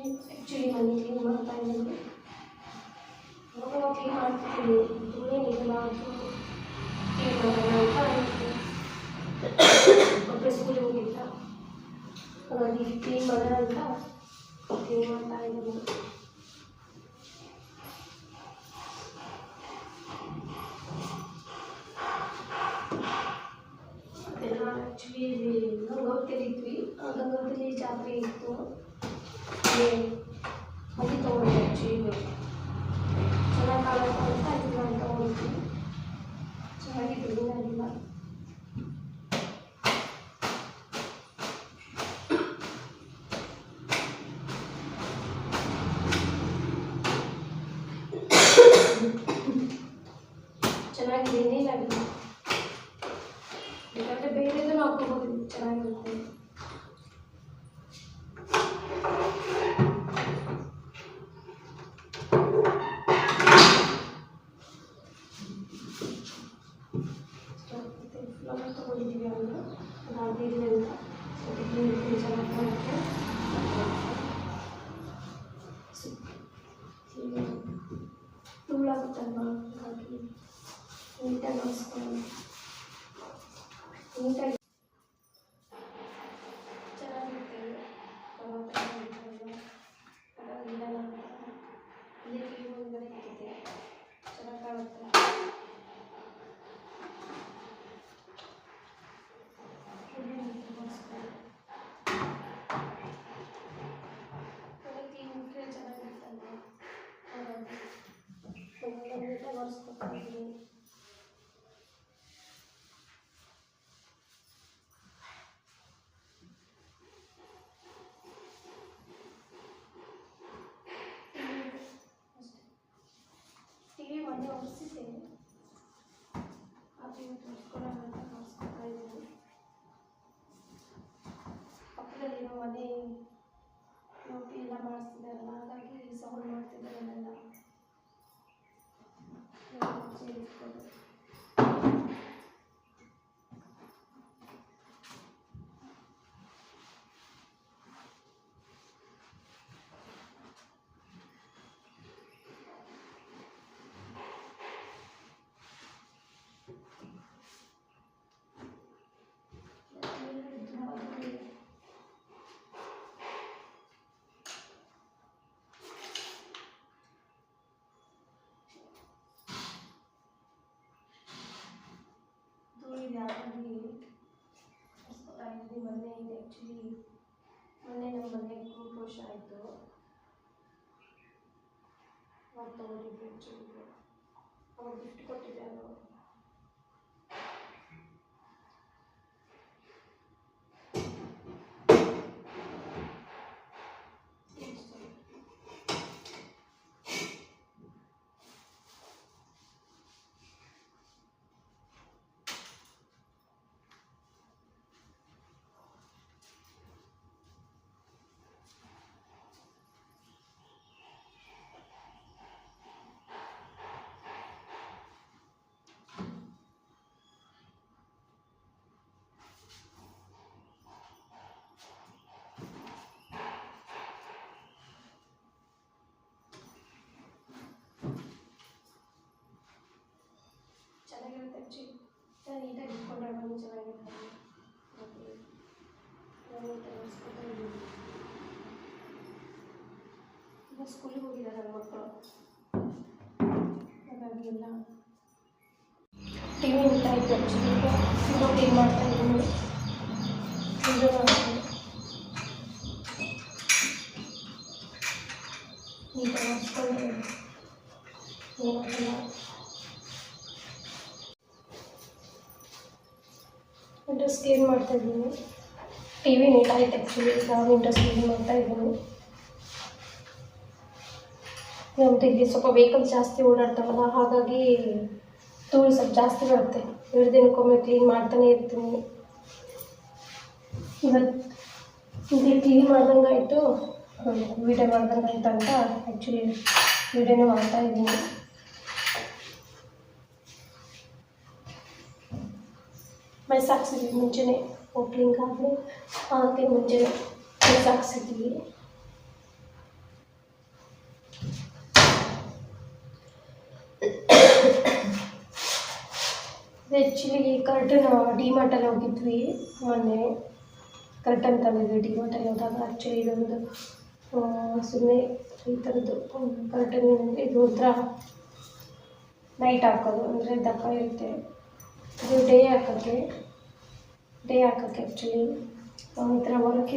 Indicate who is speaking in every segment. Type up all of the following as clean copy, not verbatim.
Speaker 1: Actually ಮನೆ clean ಮಾಡ್ತಾ ಇದ್ದೀನಿ. ಇವಾಗ ಕ್ಲೀನ್ ಮಾಡ್ತಿದ್ದೀನಿ. ಏನಿಲ್ಲ ಅದು ಕ್ಲೀನ್ ಮಾಡೋಣ ಅಂತ ಆಯಿತು. ಒಬ್ಬರು ಸ್ಕೂಲಿಗೆ ಹೋಗಿದ್ದ, ಹಾಗಾಗಿ ಕ್ಲೀನ್ ಮಾಡೋಣ ಅಂತ ಕ್ಲೀನ್ ಮಾಡ್ತಾ ಇದ್ದೀನಿ. ಅದೆಲ್ಲ ಆ್ಯಕ್ಚುಲಿ ಗಂಗಾವತಿಯಲ್ಲಿದ್ವಿ. ಗಂಗಾವತಿಯಲ್ಲಿ ಜಾತ್ರೆ ಇತ್ತು, ಅಲ್ಲಿ ತೊಗೊಂಡೆ. ಆ್ಯಕ್ಚುಲಿ ಚೆನ್ನಾಗಿ ಕಾಣುತ್ತೆ ಅಂತ ಇದನ್ನ ನಾನು ತೊಗೊಂಡಿದ್ವಿ. ಚೆನ್ನಾಗಿದೆ, ಏನಾಗಿಲ್ಲ. ಚೆನ್ನಾಗಿದೆ, ಏನೇನಾಗಿಲ್ಲ. ಯಾಕಂದರೆ ಬೇರೆದೂ ಹಾಕೋಬೋದು, ಚೆನ್ನಾಗಿರುತ್ತೆ. ಫ್ಲವರ್ ತೊಗೊಂಡಿದ್ದೀವಿ, ಅವರು ಅದಾಗಿದೆ ಅಂತ ಅದಕ್ಕೆ ಚೆನ್ನಾಗಿ ಮಾಡೋಕ್ಕೆ ಧೂಳಾಗುತ್ತಲ್ವ, ಹಾಗಾಗಿ ನೀಟಾಗಿ ಒರೆಸ್ಕೊಂಡು ನೀಟಾಗಿ ಚೆನ್ನಾಗಿರುತ್ತೆ. ಹಾಗಾಗಿ ಇಲ್ಲೇ ಕ್ಲೀನ್ ಮುಂದ್ಗಡೆ ಇಟ್ಟಿದ್ದೆ, ಚೆನ್ನಾಗಿ ಕಾಣುತ್ತೆ. ಕ್ಲೀನ್ ಇಟ್ಟರೆ ಚೆನ್ನಾಗಿರುತ್ತಲ್ವ, ಹಾಗಾಗಿ ನೀಟಾಗಿ ಒರೆಸ್ಕೊತಾ ಇದ್ದೀನಿ. ಟಿವಿ ಮೊನ್ನೆ ಒರೆಸಿದ್ದೆ, ಆದರೆ ಇವತ್ತು ಒರೆಸ್ಕೊಳ್ಳೋಣ ಅಂತ ಒರೆಸ್ಕೊತಾ ಇದ್ದೀನಿ. ಪಕ್ಕದಲ್ಲಿರೋ ಮನೆ ನೋಟಿ ಎಲ್ಲ ಮಾಡಿಸ್ತಿದ್ದಾರಲ್ಲ, ಹಾಗಾಗಿ ಸೌಂಡ್ ಮಾಡ್ತಿದ್ದಾರೆ ಅಲ್ಲೆಲ್ಲ ಸೇರಿಸ್ಕೊಂಡು. ಧೂಳಿದೆ, ಹಾಗಾಗಿ ಒರೆಸ್ಕೊತಾ ಇದ್ದೀನಿ. ಮೊನ್ನೆ ಇದೆ ಆ್ಯಕ್ಚುಲಿ, ಮೊನ್ನೆ ನಮ್ಮ ಮನೆಗೆ ಗೃಹಪ್ರವೇಶ ಆಯಿತು, ಅವಾಗ ತೊಗೊಂಡಿದ್ದೆ. ಆ್ಯಕ್ಚುಲಿ ಅವಾಗ ಗಿಫ್ಟ್ ಕೊಟ್ಟಿದ್ದೆ. ಅದು ಚೆನ್ನಾಗಿರುತ್ತೆ. ಆ್ಯಕ್ಚುಲಿ ನೀಟಾಗಿ ಇಟ್ಕೊಂಡ್ರೆ ಅದನ್ನು ಚೆನ್ನಾಗಿರುತ್ತೆ. ಮತ್ತು ನೀಟಾಗಿ ಒರೆಸ್ಕೊತಾ ಇದ್ದೀನಿ. ಈಗ ಸ್ಕೂಲಿಗೆ ಹೋಗಿದ್ದಾರೆ ನನ್ನ ಮಕ್ಕಳು, ಹಾಗಾಗಿ ಎಲ್ಲ ಟಿವಿ ನೋಡ್ತಾ ಇದ್ದೆ. ಆ್ಯಕ್ಚುಲಿ ಈಗ ವಿಡಿಯೋ ಕ್ಲೀನ್ ಮಾಡ್ತಾ ಇದ್ದೀನಿ. ವಿಡಿಯೋ ಮಾಡ್ತೀನಿ, ನೀಟಾಗಿ ಒರೆಸ್ಕೊಂಡ್ರೆ ಏನಾಗಲ್ಲ. ವಿಂಡೋಸ್ ಕ್ಲೀನ್ ಮಾಡ್ತಾ ಇದ್ದೀನಿ. ಟಿವಿ ನೀಟಾಗಿತ್ತು ಆ್ಯಕ್ಚುಲಿ, ಈಗ ವಿಂಡೋಸ್ ಕ್ಲೀನ್ ಮಾಡ್ತಾ ಇದ್ದೀನಿ. ನಮ್ಮದು ಇಲ್ಲಿ ಸ್ವಲ್ಪ ವೆಹಿಕಲ್ಸ್ ಜಾಸ್ತಿ ಓಡಾಡ್ತಾವಲ್ಲ, ಹಾಗಾಗಿ ಧೂಳು ಸ್ವಲ್ಪ ಜಾಸ್ತಿ ಬರುತ್ತೆ. 2 ದಿನಕ್ಕೊಮ್ಮೆ ಕ್ಲೀನ್ ಮಾಡ್ತಾನೆ ಇರ್ತೀನಿ. ಇವತ್ತು ಇಲ್ಲಿ ಕ್ಲೀನ್ ಮಾಡ್ದಂಗೆ ಆಯಿತು, ವೀಡಿಯೋ ಮಾಡ್ದಂಗೆ ಆಯಿತು ಅಂತ ಆ್ಯಕ್ಚುಲಿ ವೀಡಿಯೋನೇ ಮಾಡ್ತಾ ಇದ್ದೀನಿ. ಮೆಸ್ ಹಾಕ್ಸಿದ್ವಿ ಮುಂಚೆನೇ, ಓಪನಿಂಗ್ ಆದರೆ ಹಾಗೆ ಮುಂಚೆನೇ ಮೆಸ್ ಹಾಕ್ಸಿದ್ವಿ. ಆ್ಯಕ್ಚುಲಿ ಕರ್ಟನ್ ಡಿಮಾರ್ಟಲ್ಲಿ ಹೋಗಿದ್ವಿ ಮೊನ್ನೆ. ಕರ್ಟನ್ ತಂದಿದ್ವಿ ಡಿಮಾರ್ಟಲ್ಲಿ ಹೋದಾಗ. ಆ್ಯಕ್ಚುಲಿ ಇದೊಂದು ಸುಮ್ಮನೆ ಈ ಥರದ್ದು ಕರ್ಟನ್ ಇದು ಒಂಥರ ನೈಟ್ ಹಾಕೋದು, ಅಂದರೆ ದಪ್ಪ ಇರುತ್ತೆ. ಇದು ಡೇ ಹಾಕೋಕ್ಕೆ ಆ್ಯಕ್ಚುಲಿ ಈ ಥರ ವರ್ಕ್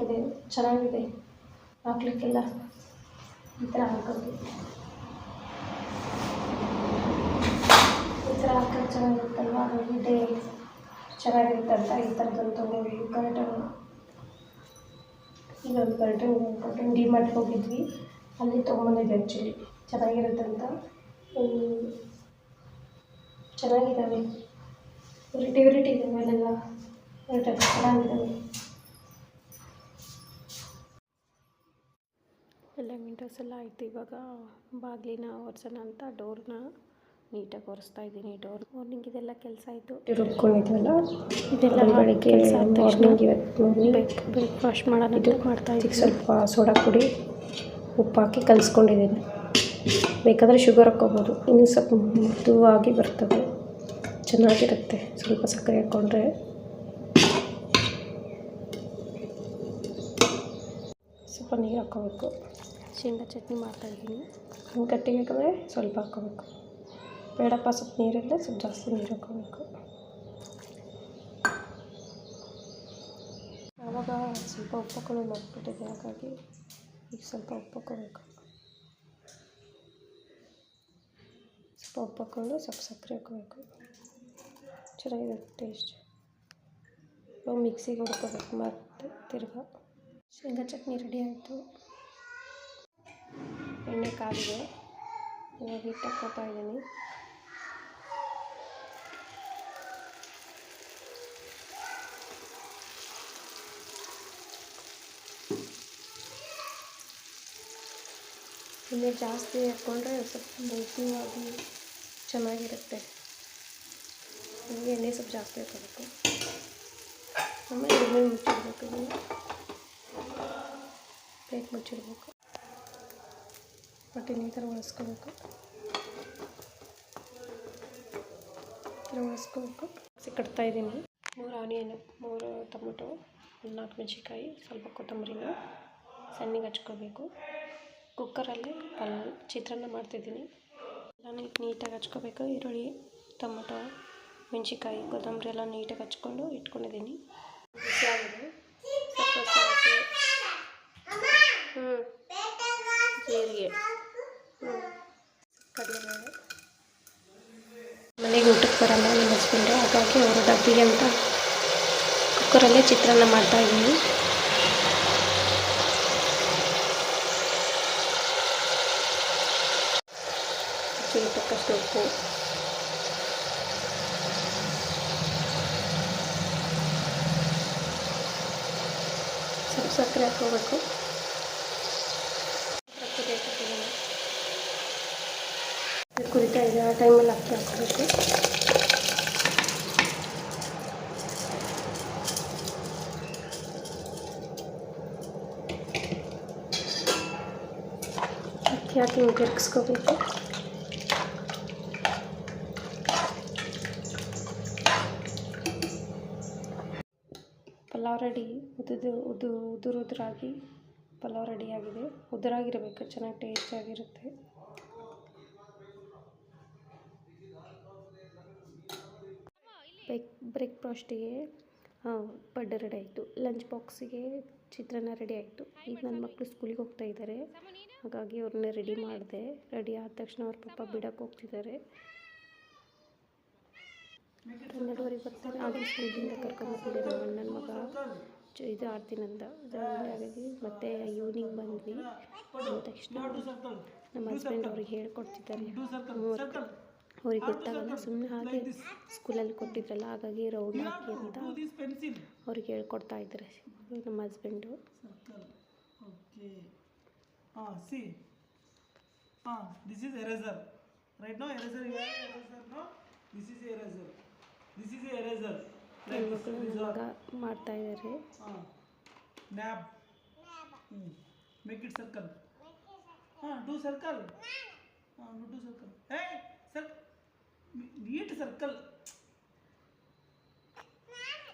Speaker 1: ಇದೆ, ಚೆನ್ನಾಗಿದೆ ಹಾಕ್ಲಿಕ್ಕೆಲ್ಲ. ಈ ಥರ ಹಾಕೋದು, ಹಾಕೋಕ್ಕೆ ಚೆನ್ನಾಗಿರುತ್ತಲ್ವ, ಹಾಗಾಗಿ ಡೇ ಚೆನ್ನಾಗಿರುತ್ತೆ ಅಂತ ಈ ಥರದ್ದೊಂದು ತೊಗೊಂಡ್ವಿ ಕರ್ಟನ್ನು. ಇದೊಂದು ಕರ್ಟನ್ ಡಿಮಾರ್ಟ್ಗೆ ಹೋಗಿದ್ವಿ, ಅಲ್ಲಿ ತೊಗೊಂಬಂದಿದ್ದೆ. ಆ್ಯಕ್ಚುಲಿ ಚೆನ್ನಾಗಿರುತ್ತೆ ಅಂತ. ಚೆನ್ನಾಗಿದ್ದಾವೆ, ವೆರೈಟಿ ಇದೆ ಮೇಲೆಲ್ಲ, ಚೆನ್ನಾಗಿದ್ದಾವೆ. ಎಲ್ಲ ವಿಂಡೋಸ್ ಎಲ್ಲ ಆಯಿತು. ಇವಾಗ ಬಾಗಿಲಿನ ಒರೆಸೋಣ ಅಂತ ಡೋರ್ನ ನೀಟಾಗಿ ಒರೆಸ್ತಾ ಇದ್ದೀನಿ. ಡೋರ್ ಮಾರ್ನಿಂಗ್ ಇದೆಲ್ಲ ಕೆಲಸ ಆಯಿತು. ರುಬ್ಕೊಂಡಿದ್ವಲ್ಲ ಇದೆಲ್ಲ ಬೆಳಗ್ಗೆ ಮಾರ್ನಿಂಗ್ ಬ್ರೇಕ್ಫಾಸ್ಟ್ ಮಾಡೋಣ ಮಾಡ್ತಾಯಿದ್ದೀನಿ. ಸ್ವಲ್ಪ ಸೋಡಾ ಪುಡಿ ಉಪ್ಪು ಹಾಕಿ ಕಲಿಸ್ಕೊಂಡಿದ್ದೀನಿ. ಬೇಕಾದರೆ ಶುಗರ್ ಹಾಕ್ಕೋಬೋದು, ಇನ್ನೂ ಸ್ವಲ್ಪ ಮೃದುವಾಗಿ ಬರ್ತದೆ, ಚೆನ್ನಾಗಿರುತ್ತೆ. ಸ್ವಲ್ಪ ಸಕ್ಕರೆ ಹಾಕ್ಕೊಂಡ್ರೆ ಸ್ವಲ್ಪ ನೀರು ಹಾಕ್ಕೋಬೇಕು. ಶೇಂಗಾ ಚಟ್ನಿ ಮಾಡ್ತಾಯಿದ್ದೀನಿ. ಗಟ್ಟಿ ಬೇಕಾದರೆ ಸ್ವಲ್ಪ ಹಾಕ್ಕೋಬೇಕು, ಬೇಡಪ್ಪ ಸ್ವಲ್ಪ ನೀರಿಲ್ಲದೆ ಸ್ವಲ್ಪ ಜಾಸ್ತಿ ನೀರು ಹಾಕ್ಕೋಬೇಕು. ಆವಾಗ ಸ್ವಲ್ಪ ಉಪ್ಪು ಹಾಕೊಂಡು ಮರ್ತ್ಬಿಟ್ಟಿದ್ದೆ, ಹಾಗಾಗಿ ಈಗ ಸ್ವಲ್ಪ ಉಪ್ಪು ಹಾಕ್ಕೋಬೇಕು. ಸ್ವಲ್ಪ ಉಪ್ಪು ಹಾಕ್ಕೊಂಡು ಸ್ವಲ್ಪ ಸಕ್ಕರೆ ಹಾಕ್ಕೋಬೇಕು, ಚೆನ್ನಾಗಿರುತ್ತೆ ಟೇಸ್ಟ್. ಇವಾಗ ಮಿಕ್ಸಿಗೆ ಹುಡ್ಕೋಬೇಕು ಮತ್ತೆ ತಿರ್ಗಾ. ಶೇಂಗಾ ಚಟ್ನಿ ರೆಡಿ ಆಯಿತು. ಎಣ್ಣೆ ಕಾದಿದೆ, ಇವಾಗ ಹಿಟ್ಟು ಹಾಕ್ಕೋತಾ ಇದ್ದೀನಿ. ಎಣ್ಣೆ ಜಾಸ್ತಿ ಹಾಕ್ಕೊಂಡ್ರೆ ಸ್ವಲ್ಪ ಮೃದುವಾಗಿ ಚೆನ್ನಾಗಿರುತ್ತೆ. ನಿಮಗೆ ಎಣ್ಣೆ ಸ್ವಲ್ಪ ಜಾಸ್ತಿ ಹಾಕೋಬೇಕು. ಆಮೇಲೆ ಎಣ್ಣೆ ಮುಚ್ಚಿಡ್ಬೇಕು, ಇದನ್ನು ಪ್ಲೇಟ್ ಮುಚ್ಚಿಡ್ಬೇಕು. ಮತ್ತು ಈ ಥರ ಒರೆಸ್ಕೋಬೇಕು. ಕಟ್ತಾಯಿದ್ದೀನಿ. 3 ಆನಿಯನು, 3 ಟೊಮೊಟೊ, 4 ಮೆಣಸಿನ್ಕಾಯಿ, ಸ್ವಲ್ಪ ಕೊತ್ತಂಬರಿನ ಸಣ್ಣಗೆ ಹಚ್ಕೋಬೇಕು. ಕುಕ್ಕರಲ್ಲಿ ಚಿತ್ರಾನ್ನ ಮಾಡ್ತಿದ್ದೀನಿ. ಎಲ್ಲ ನೀಟಾಗಿ ಹಚ್ಕೋಬೇಕು. ಈರುಳ್ಳಿ, ಟೊಮೊಟೊ, ಮೆಣಸಿನ್ಕಾಯಿ, ಕೊತ್ತಂಬರಿ ಎಲ್ಲ ನೀಟಾಗಿ ಹಚ್ಕೊಂಡು ಇಟ್ಕೊಂಡಿದ್ದೀನಿ. ಬಿಸಿ ಆಗಿದೆ. ಸ್ವಲ್ಪ ಸಾಸಿವೆ, ಜೀರಿಗೆ, ಕಡಲೆಬೇಳೆ. ಮನೆಗೆ ಊಟಕ್ಕೆ ಬರಲ್ಲ ನಮ್ಮ ಹಸ್ಬೆಂಡು, ಹಾಗಾಗಿ ಅವರು ಡಬ್ಬಿಗೆ ಅಂತ ಕುಕ್ಕರಲ್ಲೇ ಚಿತ್ರಾನ್ನ ಮಾಡ್ತಾಯಿದ್ದೀನಿ. ರುಚಿಗೆ ತಕ್ಕಷ್ಟು ಉಪ್ಪು, ಸ್ವಲ್ಪ ಸಕ್ಕರೆ ಹಾಕ್ಕೋಬೇಕು. ಕುದಿತಾ ಇದೆ, ಆ ಟೈಮಲ್ಲಿ ಅಕ್ಕಿ ಹಾಕ್ಕೋಬೇಕು. ಅಕ್ಕಿ ಹಾಕಿ ಬೆರಗಿಸ್ಕೋಬೇಕು. ಪಲಾವ್ ರೆಡಿ. ಉದುರಾಗಿ ಪಲಾವ್ ರೆಡಿಯಾಗಿದೆ. ಉದುರಾಗಿರಬೇಕು, ಚೆನ್ನಾಗಿ ಟೇಸ್ಟಾಗಿರುತ್ತೆ. ಬ್ರೇಕ್ಫಾಸ್ಟಿಗೆ ಪಡ್ಡು ರೆಡಿ ಆಯಿತು. ಲಂಚ್ ಬಾಕ್ಸಿಗೆ ಚಿತ್ರಾನ್ನ ರೆಡಿ ಆಯಿತು. ಈಗ ನನ್ನ ಮಕ್ಕಳು ಸ್ಕೂಲಿಗೆ ಹೋಗ್ತಾ ಇದ್ದಾರೆ, ಹಾಗಾಗಿ ಅವ್ರನ್ನ ರೆಡಿ ಮಾಡಿದೆ. ರೆಡಿ ಆದ ತಕ್ಷಣ ಅವ್ರ ಪಪ್ಪ ಬಿಡೋಕ್ಕೆ ಹೋಗ್ತಿದ್ದಾರೆ. 12ವರೆಗೆ ಬರ್ತಾರೆ. ಆಗ ಸ್ಕೂಲಿಂದ ಕರ್ಕೊಂಡ್ಬಂದಿದ್ದೆ ನಮ್ಮ ಅಣ್ಣನ ಮಗ, ಇದು ಆಡ್ತೀನಂದ. ಹಾಗಾಗಿ ಮತ್ತೆ ಈವ್ನಿಂಗ್ ಬಂದ್ವಿ. ಅಂದ ತಕ್ಷಣ ನಮ್ಮ ಹಸ್ಬೆಂಡ್ ಅವ್ರಿಗೆ ಹೇಳ್ಕೊಡ್ತಿದ್ದಾರೆ. ಅವ್ರಿಗೆ ಗೊತ್ತಾಗಲ್ಲ, ಸುಮ್ಮನೆ ಹಾಗೆ ಸ್ಕೂಲಲ್ಲಿ ಕೊಟ್ಟಿದ್ರಲ್ಲ, ಹಾಗಾಗಿ ರೌಂಡ್ ಹಾಕಿ ಅಂತ ಅವ್ರಿಗೆ ಹೇಳ್ಕೊಡ್ತಾ ಇದ್ದಾರೆ ನಮ್ಮ husband.
Speaker 2: This is eraser. Right now eraser you have eraser, no? This is eraser. This is eraser. Like this
Speaker 1: ಮಗ ಮಾಡ್ತಾ ಇದ್ದಾರೆ.
Speaker 2: Nab. Make it circle. Do circle. Do circle. Hey, circle. Neat circle.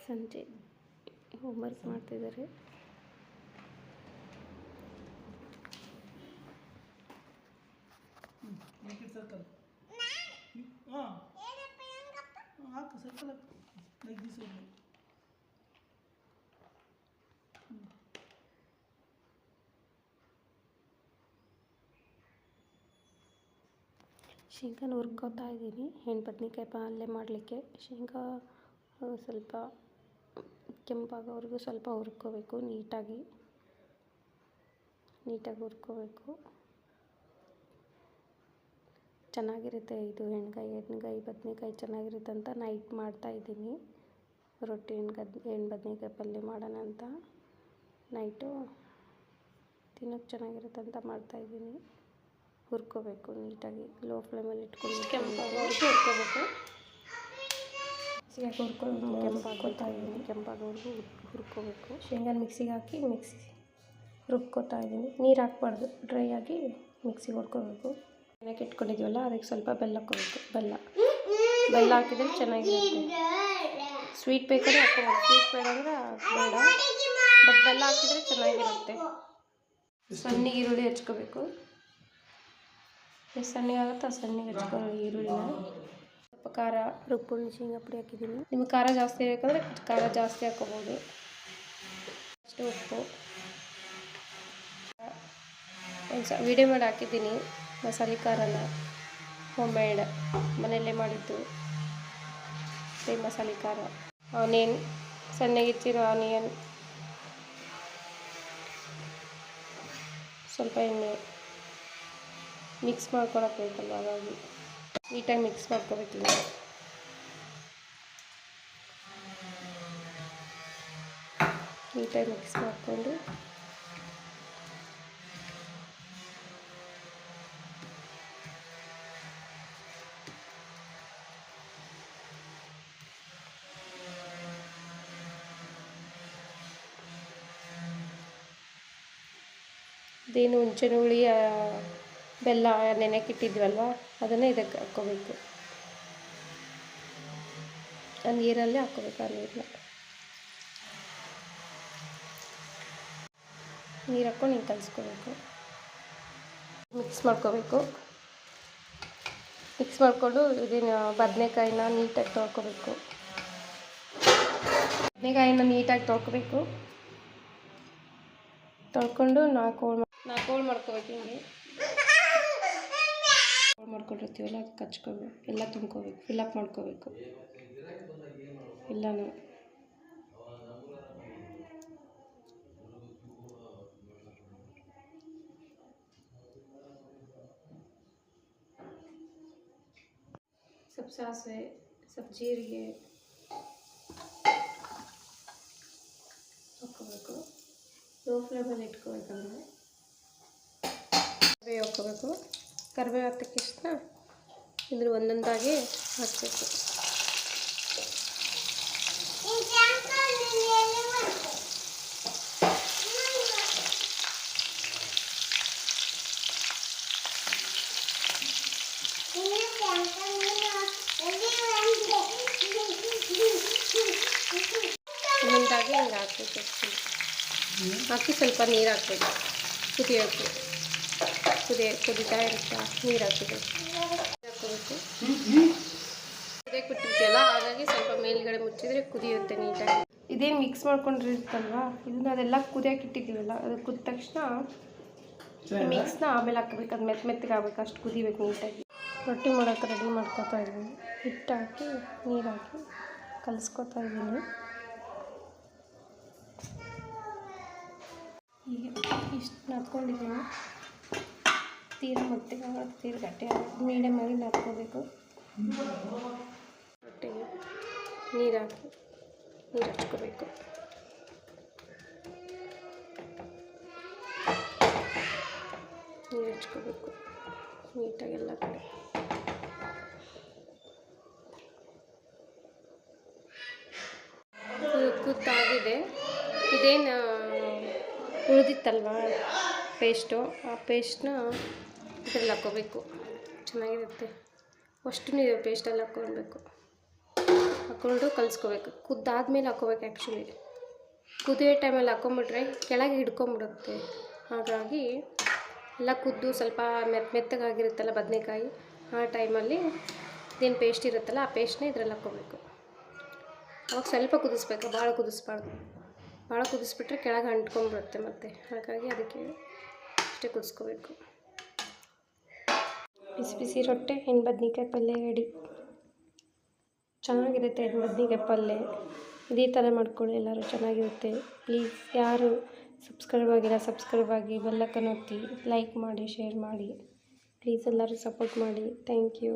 Speaker 3: ಸಂಜೆ homework ಮಾಡ್ತಿದ್ದಾರೆ.
Speaker 2: Neat circle. ಹಾಂ ಹಾಕು circle ಹಾಕು. Like this only.
Speaker 3: ಶೇಂಗಾನ ಹುರ್ಕೋತಾ ಇದ್ದೀನಿ ಹೆಣ್ಣು ಬದ್ನೆಕಾಯಿ ಪಲ್ಯ ಮಾಡಲಿಕ್ಕೆ. ಶೇಂಗಾ ಸ್ವಲ್ಪ ಕೆಂಪಾಗೋವರೆಗೂ ಸ್ವಲ್ಪ ಹುರ್ಕೋಬೇಕು. ನೀಟಾಗಿ ಹುರ್ಕೋಬೇಕು. ಚೆನ್ನಾಗಿರುತ್ತೆ ಇದು ಎಣ್ಗಾಯಿ ಬದನೆಕಾಯಿ ಚೆನ್ನಾಗಿರುತ್ತೆ ಅಂತ ನೈಟ್ ಮಾಡ್ತಾಯಿದ್ದೀನಿ. ರೊಟ್ಟಿ ಹೆಣ್ಣು ಬದನೆಕಾಯಿ ಪಲ್ಯ ಮಾಡೋಣ ಅಂತ ನೈಟು ತಿನ್ನೋಕ್ಕೆ ಚೆನ್ನಾಗಿರುತ್ತೆ ಅಂತ ಮಾಡ್ತಾಯಿದ್ದೀನಿ. ಹುರ್ಕೋಬೇಕು ನೀಟಾಗಿ, ಲೋ ಫ್ಲೇಮಲ್ಲಿ ಇಟ್ಕೊಂಡು ಕೆಂಪಾಗೋವರೆಗೂ ಹುರ್ಕೋಬೇಕು. ಕೆಂಪಾಗೋವರೆಗೂ ಹುರ್ಕೋಬೇಕು. ಶೇಂಗಾನ ಮಿಕ್ಸಿಗೆ ಹಾಕಿ ರುಬ್ಕೋತಾ ಇದ್ದೀನಿ. ನೀರು ಹಾಕ್ಬಾರ್ದು, ಡ್ರೈ ಆಗಿ ಮಿಕ್ಸಿಗೆ ಹೊಡ್ಕೋಬೇಕು. ಏನಕ್ಕೆ ಇಟ್ಕೊಂಡಿದ್ದೀವಲ್ಲ ಅದಕ್ಕೆ ಸ್ವಲ್ಪ ಬೆಲ್ಲ ಹಾಕ್ಕೋಬೇಕು. ಬೆಲ್ಲ ಹಾಕಿದರೆ ಚೆನ್ನಾಗಿರುತ್ತೆ. ಸ್ವೀಟ್ ಬೇಕಾದ್ರೆ ಹಾಕ್ಕೋಬೋದು, ಸ್ವೀಟ್ ಬೇಡ ಅಂದರೆ ಬೇಡ, ಬಟ್ ಬೆಲ್ಲ ಹಾಕಿದರೆ ಚೆನ್ನಾಗಿರುತ್ತೆ. ಸಣ್ಣಗೆ ಈರುಳ್ಳಿ ಹಚ್ಕೋಬೇಕು. ಎಷ್ಟು ಸಣ್ಣಗೆ ಆಗುತ್ತೋ ಅಷ್ಟು ಸಣ್ಣಗೆ ಹಚ್ಕೊಳ್ಳೋ ಈರುಳ್ಳಿನ. ಸ್ವಲ್ಪ ಖಾರ, ರುಬ್ಕೊಂಡು ಶೇಂಗಾ ಪುಡಿ ಹಾಕಿದ್ದೀನಿ. ನಿಮಗೆ ಖಾರ ಜಾಸ್ತಿ ಬೇಕಂದರೆ ಖಾರ ಜಾಸ್ತಿ ಹಾಕ್ಕೋಬೋದು. ಅಷ್ಟು ಉಪ್ಪು ವಿಡಿಯೋ ಮಾಡಿ ಹಾಕಿದ್ದೀನಿ. ಮಸಾಲೆ ಖಾರನ ಹೋಮ್ ಮೇಡ್ ಮನೆಯಲ್ಲೇ ಮಾಡಿದ್ದು ಮಸಾಲೆ ಖಾರ. ಆನಿಯನ್, ಸಣ್ಣಗೆ ಹೆಚ್ಚಿರೋ ಆನಿಯನ್, ಸ್ವಲ್ಪ ಎಣ್ಣೆ ಮಿಕ್ಸ್ ಮಾಡ್ಕೊಳಕ್ಕೆ ಬೇಕಲ್ವ, ಹಾಗಾಗಿ ನೀಟಾಗಿ ಮಿಕ್ಸ್ ಮಾಡ್ಕೋಬೇಕು. ನೀಟಾಗಿ ಮಿಕ್ಸ್ ಮಾಡಿಕೊಂಡು ಇದೇನು ಹುಣಸೆಹಣ್ಣು ಹುಳಿ ಬೆಲ್ಲ ನೆನೆಕ್ಕಿಟ್ಟಿದ್ವಲ್ವ ಅದನ್ನು ಇದಕ್ಕೆ ಹಾಕ್ಕೋಬೇಕು. ಆ ನೀರಲ್ಲೇ ಹಾಕ್ಕೋಬೇಕು. ಆ ನೀರು ಹಾಕ್ಕೊಂಡು ಹಿಂಗೆ ಕಲಿಸ್ಕೋಬೇಕು. ಮಿಕ್ಸ್ ಮಾಡ್ಕೋಬೇಕು. ಮಿಕ್ಸ್ ಮಾಡಿಕೊಂಡು ಇದನ್ನು ಬದನೆಕಾಯಿನ ನೀಟಾಗಿ ತೊಳ್ಕೊಬೇಕು. ಬದನೆಕಾಯಿನ ನೀಟಾಗಿ ತೊಳ್ಕೊಂಡು ನಾಲ್ಕು ಹೋಳು ಮಾಡ್ಕೋಬೇಕು. ಹಿಂಗೆ ಹೋಳು ಮಾಡ್ಕೊಂಡಿರ್ತೀವಲ್ಲ ಅದಕ್ಕೆ ಹಚ್ಕೋಬೇಕು. ಎಲ್ಲ ತುಂಬ್ಕೋಬೇಕು, ಫಿಲ್ಲಪ್ ಮಾಡ್ಕೋಬೇಕು ಎಲ್ಲನೂ. ಸ್ವಲ್ಪ ಸಾಸಿವೆ, ಸ್ವಲ್ಪ ಜೀರಿಗೆ ಹಾಕ್ಕೋಬೇಕು. ಲೋ ಫ್ಲೇಮಲ್ಲಿ ಇಟ್ಕೋಬೇಕಂದ್ರೆ ಕರಿಬೇವು ಹಾಕ್ಕೋಬೇಕು. ಕರಿಬೇವು ಹಾಕಿದ ತಕ್ಷಣ ಇದ್ರ ಒಂದೊಂದಾಗಿ ಹಾಕಬೇಕು. ಒಂದೊಂದಾಗಿ ಹಿಂಗೆ ಹಾಕಬೇಕು. ಹಾಕಿ ಸ್ವಲ್ಪ ನೀರು ಹಾಕಬೇಕು. ಕುದೀತಾ ಇರುತ್ತೆ, ನೀರು ಹಾಕಬೇಕು. ಕುದಿಯಕ್ಕೆ ಬಿಟ್ಟಿರ್ತೀವಲ್ಲ, ಹಾಗಾಗಿ ಸ್ವಲ್ಪ ಮೇಲ್ಗಡೆ ಮುಚ್ಚಿದ್ರೆ ಕುದಿಯುತ್ತೆ ನೀಟಾಗಿ. ಇದೇನು ಮಿಕ್ಸ್ ಮಾಡ್ಕೊಂಡಿರುತ್ತಲ್ವ ಇದನ್ನ ಅದೆಲ್ಲ ಕುದಿಯಕ್ಕೆ ಇಟ್ಟಿದ್ದೀವಲ್ಲ, ಅದು ಕುದಿದ ತಕ್ಷಣ ಮಿಕ್ಸ್ನ ಆಮೇಲೆ ಹಾಕ್ಬೇಕು. ಅದು ಮೆತ್ತಗೆ ಆಗ್ಬೇಕು, ಅಷ್ಟು ಕುದಿಬೇಕು ನೀಟಾಗಿ. ರೊಟ್ಟಿ ಮಾಡೋಕ್ಕೆ ರೆಡಿ ಮಾಡ್ಕೊತಾ ಇದ್ದೀನಿ. ಹಿಟ್ಟು ಹಾಕಿ ನೀರು ಹಾಕಿ ಕಲಿಸ್ಕೊತಾ ಇದ್ದೀನಿ. ಹೀಗೆ ಇಷ್ಟು ನಾದ್ಕೊಂಡಿದ್ದೀನಿ. ತೀರ ಮೆತ್ತಗೆ ಆಗೋದು, ತೀರ ಗಟ್ಟಿ ಆಗೋದು ಮೀಡಿಯಮಾಗಿ ನಾದ್ಕೋಬೇಕು. ರೊಟ್ಟಿಗೆ ನೀರು ಹಾಕಿ ನೀರು ಹಚ್ಕೋಬೇಕು. ನೀರು ಹಚ್ಕೋಬೇಕು ನೀಟಾಗಿ ಎಲ್ಲ ಕಡೆ. ಕುದ್ದಾಗಿದೆ. ಇದೇನು ಉಳಿದಿತ್ತಲ್ವ ಪೇಸ್ಟು, ಆ ಪೇಸ್ಟ್ನ ಇದ್ರಲ್ಲಿ ಹಾಕ್ಕೋಬೇಕು. ಚೆನ್ನಾಗಿರುತ್ತೆ. ಅಷ್ಟು ನೀವು ಪೇಸ್ಟಲ್ಲಿ ಹಾಕ್ಕೊಂಡು ಕಲಿಸ್ಕೋಬೇಕು. ಕುದ್ದಾದ್ಮೇಲೆ ಹಾಕ್ಕೋಬೇಕು. ಆ್ಯಕ್ಚುಲಿ ಕುದಿಯೋ ಟೈಮಲ್ಲಿ ಹಾಕ್ಕೊಂಬಿಟ್ರೆ ಕೆಳಗೆ ಹಿಡ್ಕೊಂಬಿಡುತ್ತೆ. ಹಾಗಾಗಿ ಎಲ್ಲ ಕುದ್ದು ಸ್ವಲ್ಪ ಮೆತ್ತಗಾಗಿರುತ್ತಲ್ಲ ಬದನೆಕಾಯಿ, ಆ ಟೈಮಲ್ಲಿ ಇದೇನು ಪೇಸ್ಟ್ ಇರುತ್ತಲ್ಲ ಆ ಪೇಸ್ಟ್ನ ಇದ್ರಲ್ಲಿ ಹಾಕ್ಕೋಬೇಕು. ಅವಾಗ ಸ್ವಲ್ಪ ಕುದಿಸ್ಬೇಕು, ಭಾಳ ಕುದಿಸ್ಬಾರ್ದು. ಭಾಳ ಕುದಿಸ್ಬಿಟ್ರೆ ಕೆಳಗೆ ಅಂಟ್ಕೊಂಡ್ಬಿಡುತ್ತೆ ಮತ್ತು. ಹಾಗಾಗಿ ಅದಕ್ಕೆ ಅಷ್ಟೇ ಕುದಿಸ್ಕೋಬೇಕು. ಬಿಸಿ ಬಿಸಿ ರೊಟ್ಟೆ ಹೆಣ್ಣು ಬದ್ನಿಕಾಯಿ ಪಲ್ಯ ರೆಡಿ. ಚೆನ್ನಾಗಿರುತ್ತೆ ಹೆಣ್ಣು ಬದ್ನಿಕಾಯಿ ಪಲ್ಯ. ಇದೇ ಥರ ಮಾಡ್ಕೊಳ್ಳಿ ಎಲ್ಲರೂ, ಚೆನ್ನಾಗಿರುತ್ತೆ. ಪ್ಲೀಸ್ ಯಾರು ಸಬ್ಸ್ಕ್ರೈಬ್ ಆಗಿಲ್ಲ ಸಬ್ಸ್ಕ್ರೈಬ್ ಆಗಿ, ಬೆಲ್ಲೈಕನ್ ಒತ್ತಿ, ಲೈಕ್ ಮಾಡಿ, ಶೇರ್ ಮಾಡಿ. ಪ್ಲೀಸ್ ಎಲ್ಲರೂ ಸಪೋರ್ಟ್ ಮಾಡಿ. Thank you.